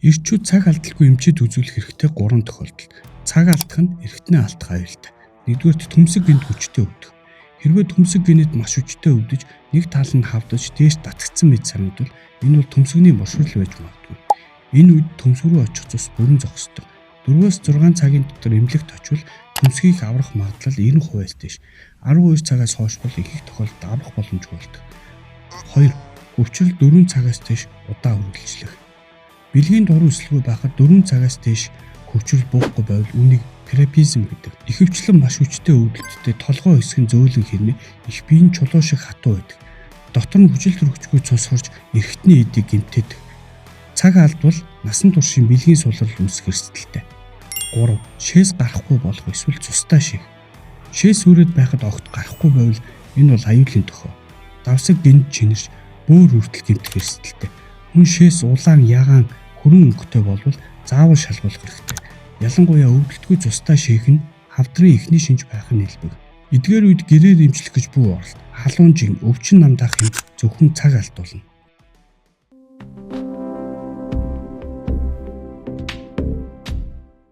Эрчүүд цаг алдалгүй эмчэд үзүүлэх хэрэгтэй 3 тохиолдол. Цаг алдах нь эргэтний алдах аюултай. Нэгдүгээрт төмсөг гинт хүчтэй өвдөх. Хэрвээ төмсөг гинэд маш хүчтэй өвдөж нэг тал нь хавдаж дээш татгцсан мэт санагдвал энэ бол төмсөгний бошрол байж магадгүй. Энэ үед төмсөг рүү очих цус бүрэн зогсдог. 4-6 цагийн дотор эмнэлэгт очивол төмсгийг аврах магадлал 90%-аас дээш. 12 цагаас хойш бол их тохиолдолд аврах боломжгүй болдог. 2. Өвчрөл 4 цагаас дээш удаа үргэлжлэх. Бэлгийн дуруу эслэгүй байхад 4 цагаас дээш хөвчрөл буухгүй байвал үүнийг приапизм гэдэг. Ихэвчлэн маш хүчтэй өвдөлттэй толгой хэсэг нь зөөлөн хэрнээ их биеийн чулуу шиг хатуу байдаг. Дотор нь хүчил төрөгчгүй цус хорж эргэтний эдийг гэмтээдэг. Цаг алдвал насан туршийн бэлгийн сулрал үүсэх эрсдэлтэй. 3. Шээс гарахгүй болох эсвэл цустай ших. Шээс үрээд байхад огт гарахгүй байвал энэ бол аюулын тохиол. Давсаг гинт чинэрч бөөр хүртэл гэмтэх эрсдэлтэй. Хүн шээс улаан ягаан хөрөн өнгөтэй болвол заавал шалгуулах хэрэгтэй. Ялангуяа өвдөлтгүй цустай шийх нь хавдрын эхний шинж байх нь хэлбэг. Эдгээр үед гэрээр эмчлэх гэж бүү оролт. Халуун жин, өвчин намдаах юм зөвхөн цаг алдуулна.